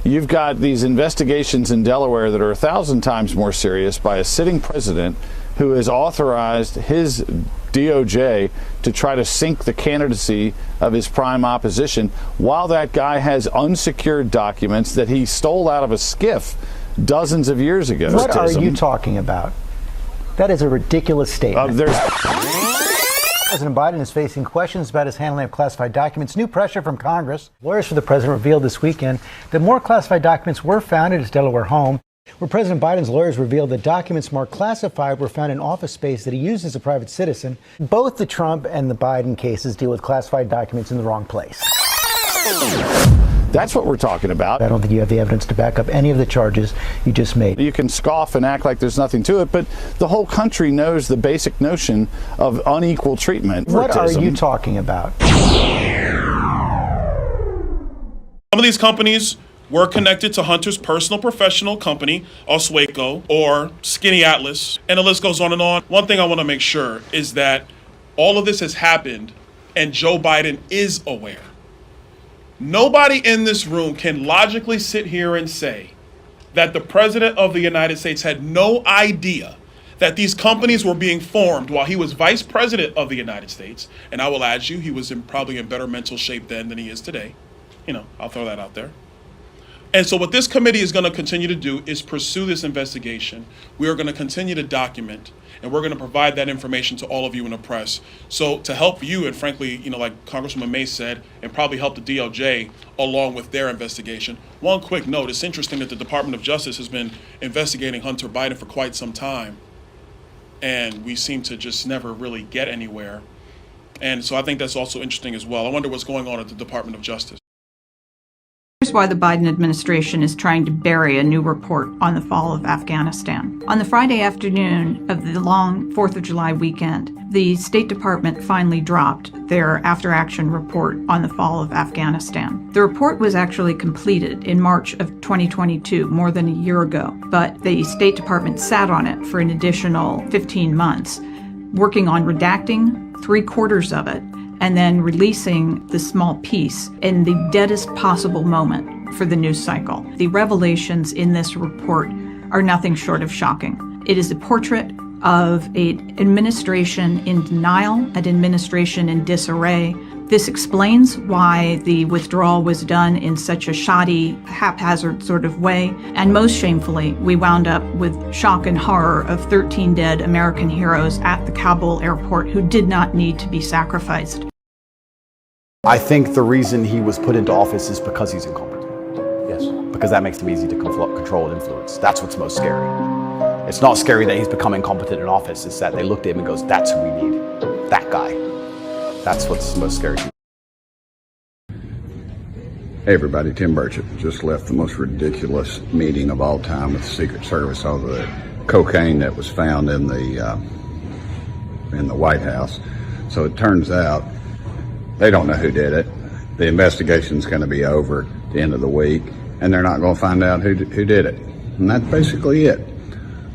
You've got these investigations in Delaware that are 1,000 times more serious by a sitting president who has authorized his DOJ to try to sink the candidacy of his prime opposition, while that guy has unsecured documents that he stole out of a skiff dozens of years ago. What are you talking about? That is a ridiculous statement. President Biden is facing questions about his handling of classified documents. New pressure from Congress. Lawyers for the president revealed this weekend that more classified documents were found at his Delaware home, where President Biden's lawyers revealed that documents marked classified were found in office space that he used as a private citizen. Both the Trump and the Biden cases deal with classified documents in the wrong place. That's what we're talking about. I don't think you have the evidence to back up any of the charges you just made. You can scoff and act like there's nothing to it, but the whole country knows the basic notion of unequal treatment. What are you talking about? Some of these companies were connected to Hunter's personal professional company, Oswego, or Skinny Atlas, and the list goes on and on. One thing I want to make sure is that all of this has happened and Joe Biden is aware. Nobody in this room can logically sit here and say that the president of the United States had no idea that these companies were being formed while he was vice president of the United States. And I will add you, he was probably in better mental shape then than he is today. You know, I'll throw that out there. And so what this committee is going to continue to do is pursue this investigation. We are going to continue to document, and we're going to provide that information to all of you in the press. So to help you, and frankly, you know, like Congresswoman Mace said, and probably help the DOJ along with their investigation. One quick note, it's interesting that the Department of Justice has been investigating Hunter Biden for quite some time, and we seem to just never really get anywhere. And so I think that's also interesting as well. I wonder what's going on at the Department of Justice. Here's why the Biden administration is trying to bury a new report on the fall of Afghanistan. On the Friday afternoon of the long 4th of July weekend, the State Department finally dropped their after-action report on the fall of Afghanistan. The report was actually completed in March of 2022, more than a year ago, but the State Department sat on it for an additional 15 months, working on redacting 3/4 of it, and then releasing the small piece in the deadest possible moment for the news cycle. The revelations in this report are nothing short of shocking. It is a portrait of an administration in denial, an administration in disarray. This explains why the withdrawal was done in such a shoddy, haphazard sort of way. And most shamefully, we wound up with shock and horror of 13 dead American heroes at the Kabul airport who did not need to be sacrificed. I think the reason he was put into office is because he's incompetent. Yes. Because that makes him easy to control and influence. That's what's most scary. It's not scary that he's become incompetent in office. It's that they looked at him and goes, that's who we need. That guy. That's what's most scary. Hey everybody, Tim Burchett. Just left the most ridiculous meeting of all time with the Secret Service over the cocaine that was found in the White House. So it turns out they don't know who did it. The investigation's going to be over at the end of the week, and they're not going to find out who did it. And that's basically it.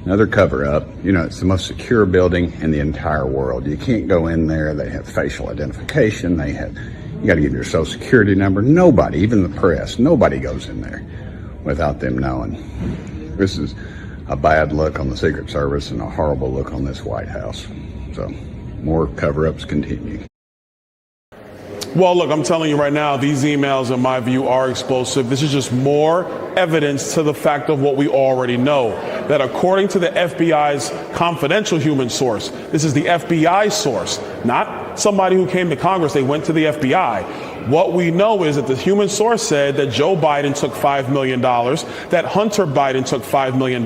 Another cover-up. You know, it's the most secure building in the entire world. You can't go in there. They have facial identification. You got to give your social security number. Nobody, even the press, nobody goes in there without them knowing. This is a bad look on the Secret Service and a horrible look on this White House. So more cover-ups continue. Well, look, I'm telling you right now, these emails, in my view, are explosive. This is just more evidence to the fact of what we already know, that according to the FBI's confidential human source, this is the FBI source, not somebody who came to Congress, they went to the FBI. What we know is that the human source said that Joe Biden took $5 million, that Hunter Biden took $5 million,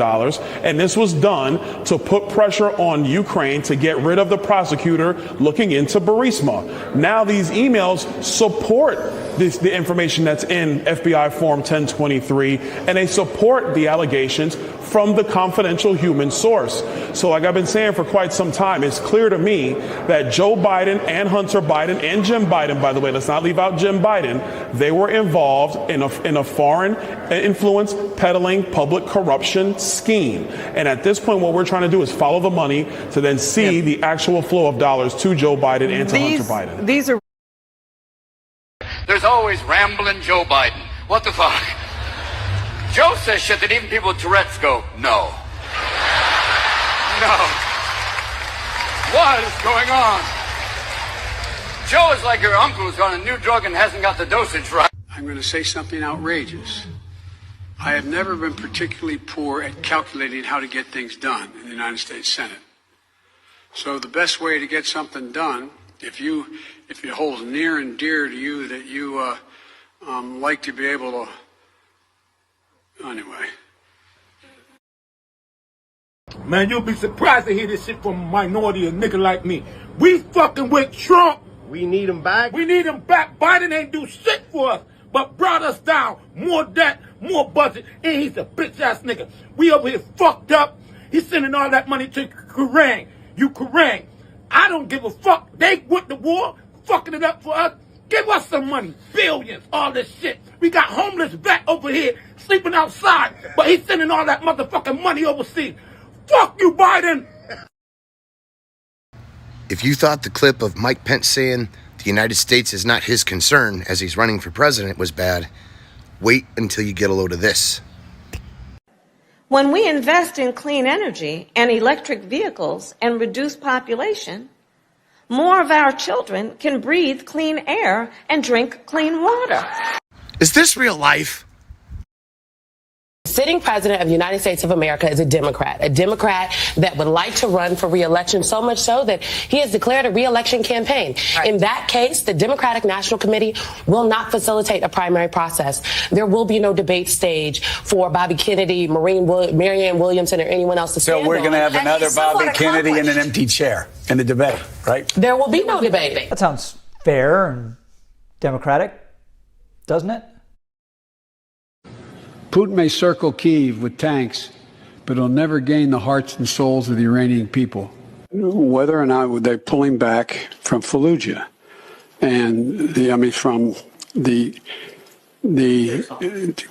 and this was done to put pressure on Ukraine to get rid of the prosecutor looking into Burisma. Now these emails support the information that's in FBI Form 1023, and they support the allegations from the confidential human source. So like I've been saying for quite some time, it's clear to me that Joe Biden and Hunter Biden and Jim Biden, by the way, let's not leave out Jim Biden, they were involved in a foreign influence peddling public corruption scheme. And at this point, what we're trying to do is follow the money to then see the actual flow of dollars to Joe Biden and to Hunter Biden. There's always rambling Joe Biden. What the fuck? Joe says shit that even people with Tourette's go, no. No. What is going on? Joe is like your uncle who's on a new drug and hasn't got the dosage right. I'm going to say something outrageous. I have never been particularly poor at calculating how to get things done in the United States Senate. So the best way to get something done, if it holds near and dear to you that you like to be able to, anyway. Man, you'll be surprised to hear this shit from a minority, a nigga like me. We fucking with Trump. We need him back. We need him back. Biden ain't do shit for us, but brought us down. More debt, more budget, and he's a bitch-ass nigga. We over here fucked up. He's sending all that money to Ukraine. I don't give a fuck. They went to war, fucking it up for us. Give us some money. Billions, all this shit. We got homeless vet over here sleeping outside, but he's sending all that motherfucking money overseas. Fuck you, Biden! If you thought the clip of Mike Pence saying the United States is not his concern as he's running for president was bad, wait until you get a load of this. When we invest in clean energy and electric vehicles and reduce population, more of our children can breathe clean air and drink clean water. Is this real life? Sitting president of the United States of America is a Democrat that would like to run for re-election, so much so that he has declared a re-election campaign. Right. In that case, the Democratic National Committee will not facilitate a primary process. There will be no debate stage for Bobby Kennedy, Marianne Williamson, or anyone else to stand on. So we're going to have another Bobby Kennedy in an empty chair in the debate, right? There will be no debate. That sounds fair and democratic, doesn't it? Putin may circle Kyiv with tanks, but he'll never gain the hearts and souls of the Iranian people. Whether or not they're pulling back from Fallujah and from the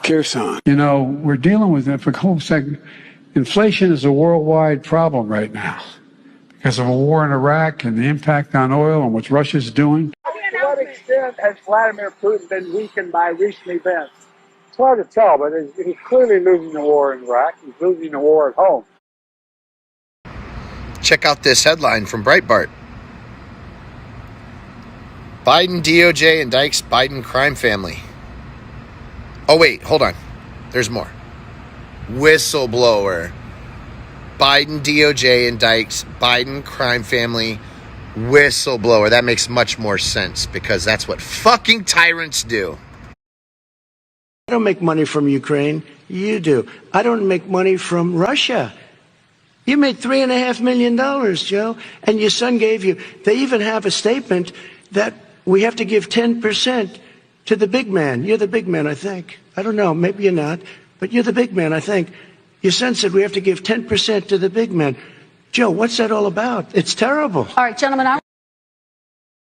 Kherson. You know, we're dealing with it for a whole second. Inflation is a worldwide problem right now because of a war in Iraq and the impact on oil and what Russia's doing. To what extent has Vladimir Putin been weakened by recent events? It's hard to tell, but he's clearly losing the war in Iraq. He's losing the war at home. Check out this headline from Breitbart. Biden DOJ indicts Biden crime family. Oh, wait, hold on. There's more. Whistleblower. Biden DOJ indicts Biden crime family whistleblower. That makes much more sense because that's what fucking tyrants do. I don't make money from Ukraine. You do. I don't make money from Russia. You made $3.5 million, Joe, and your son gave you. They even have a statement that we have to give 10% to the big man. You're the big man, I think. I don't know. Maybe you're not, but you're the big man, I think. Your son said we have to give 10% to the big man. Joe, what's that all about? It's terrible. All right, gentlemen.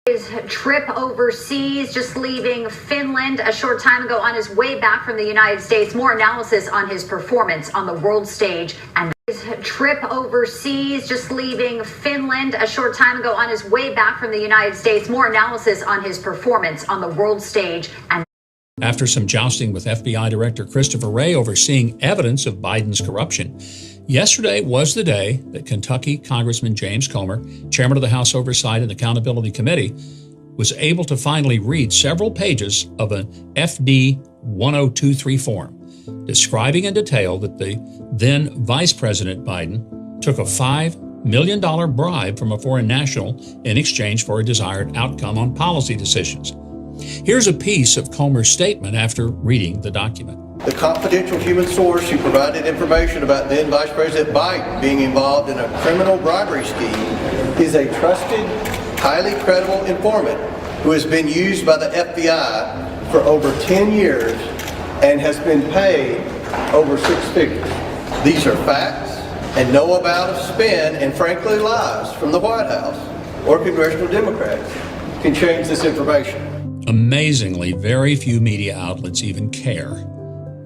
His trip overseas, just leaving Finland a short time ago on his way back from the United States. More analysis on his performance on the world stage. And his trip overseas, just leaving Finland a short time ago on his way back from the United States. More analysis on his performance on the world stage. And after some jousting with FBI Director Christopher Wray overseeing evidence of Biden's corruption, yesterday was the day that Kentucky Congressman James Comer, chairman of the House Oversight and Accountability Committee, was able to finally read several pages of an FD 1023 form describing in detail that the then Vice President Biden took a $5 million bribe from a foreign national in exchange for a desired outcome on policy decisions. Here's a piece of Comer's statement after reading the document. The confidential human source who provided information about then Vice President Biden being involved in a criminal bribery scheme is a trusted, highly credible informant who has been used by the FBI for over 10 years and has been paid over 6 figures. These are facts and no amount of spin and frankly lies from the White House or congressional Democrats can change this information. Amazingly, very few media outlets even care.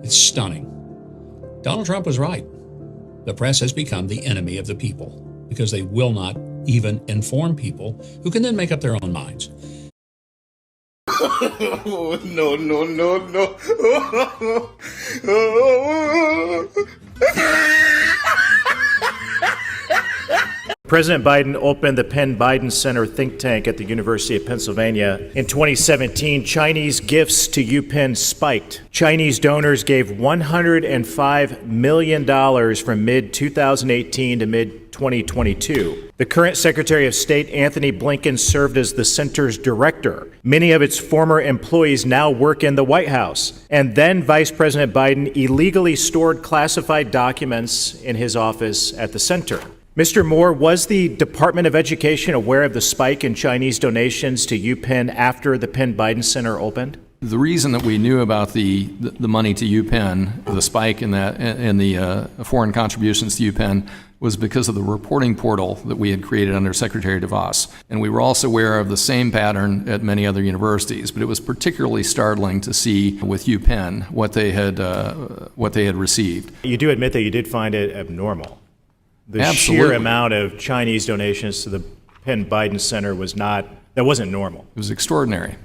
It's stunning. Donald Trump was right. The press has become the enemy of the people because they will not even inform people who can then make up their own minds. No, no, no, no. President Biden opened the Penn Biden Center think tank at the University of Pennsylvania. In 2017, Chinese gifts to UPenn spiked. Chinese donors gave $105 million from mid-2018 to mid-2022. The current Secretary of State, Anthony Blinken, served as the center's director. Many of its former employees now work in the White House. And then Vice President Biden illegally stored classified documents in his office at the center. Mr. Moore, was the Department of Education aware of the spike in Chinese donations to UPenn after the Penn Biden Center opened? The reason that we knew about the money to UPenn, the spike in the foreign contributions to UPenn, was because of the reporting portal that we had created under Secretary DeVos. And we were also aware of the same pattern at many other universities, but it was particularly startling to see with UPenn what they had received. You do admit that you did find it abnormal. The Absolutely. sheer amount of Chinese donations to the Penn Biden Center wasn't normal. It was extraordinary.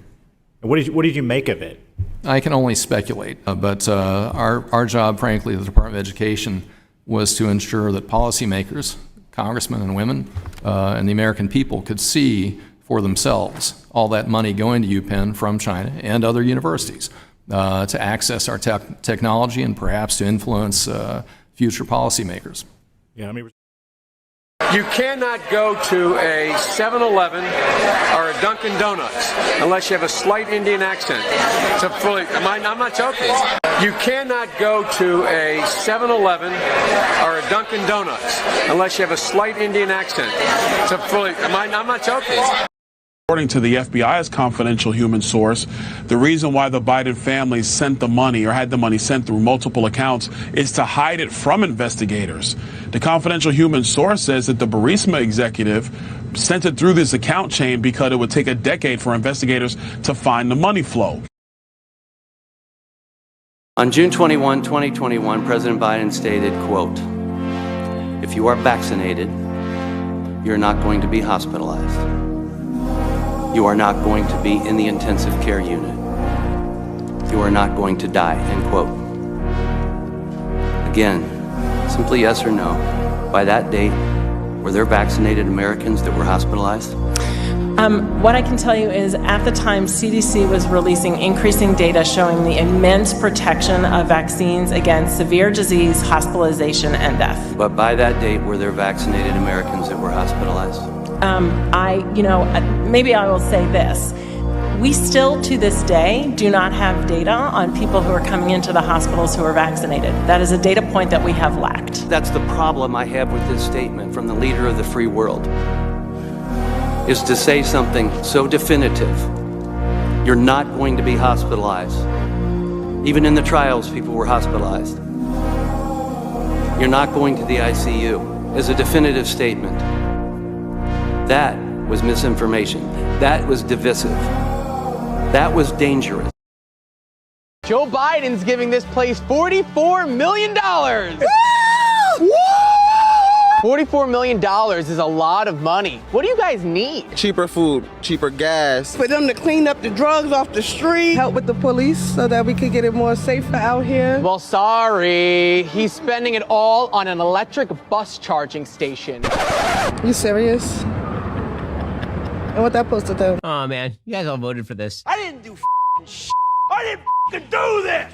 What did you make of it? I can only speculate, but our job, frankly, the Department of Education, was to ensure that policymakers, congressmen and women, and the American people could see for themselves all that money going to UPenn from China and other universities to access our technology and perhaps to influence future policymakers. Yeah, You cannot go to a 7-Eleven or a Dunkin' Donuts unless you have a slight Indian accent. I'm not joking. You cannot go to a 7-Eleven or a Dunkin' Donuts unless you have a slight Indian accent. I'm not joking. According to the FBI's confidential human source, the reason why the Biden family sent the money or had the money sent through multiple accounts is to hide it from investigators. The confidential human source says that the Burisma executive sent it through this account chain because it would take a decade for investigators to find the money flow. On June 21, 2021, President Biden stated, quote, "If you are vaccinated, you're not going to be hospitalized. You are not going to be in the intensive care unit. You are not going to die," end quote. Again, simply yes or no. By that date, were there vaccinated Americans that were hospitalized? What I can tell you is at the time, CDC was releasing increasing data showing the immense protection of vaccines against severe disease, hospitalization, and death. But by that date, were there vaccinated Americans that were hospitalized? Maybe I will say this. We still, to this day, do not have data on people who are coming into the hospitals who are vaccinated. That is a data point that we have lacked. That's the problem I have with this statement from the leader of the free world, is to say something so definitive. You're not going to be hospitalized. Even in the trials, people were hospitalized. You're not going to the ICU is a definitive statement. That was misinformation. That was divisive. That was dangerous. Joe Biden's giving this place $44 million. Woo! $44 million is a lot of money. What do you guys need? Cheaper food, cheaper gas. For them to clean up the drugs off the street, help with the police so that we could get it more safer out here. Well, sorry. He's spending it all on an electric bus charging station. You serious? And what that supposed to do? Oh man, you guys all voted for this. I didn't do shit. I didn't do this.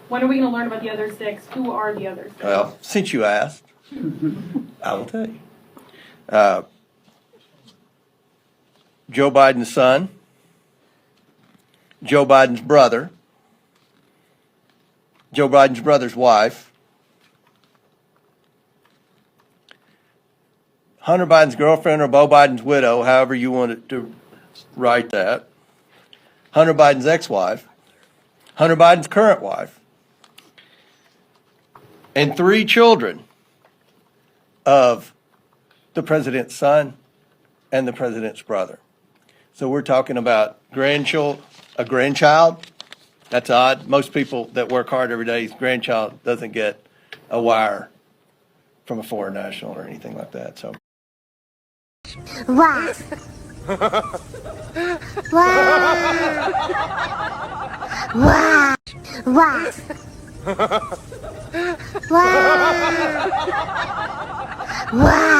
When are we going to learn about the other six? Who are the other six? Well, since you asked, I will tell you. Joe Biden's son, Joe Biden's brother, Joe Biden's brother's wife, Hunter Biden's girlfriend or Beau Biden's widow, however you wanted to write that, Hunter Biden's ex-wife, Hunter Biden's current wife, and 3 children of the president's son and the president's brother. So we're talking about a grandchild. That's odd. Most people that work hard every day's grandchild doesn't get a wire from a foreign national or anything like that. So. Wow. Wow. Wow. Wow. Wow.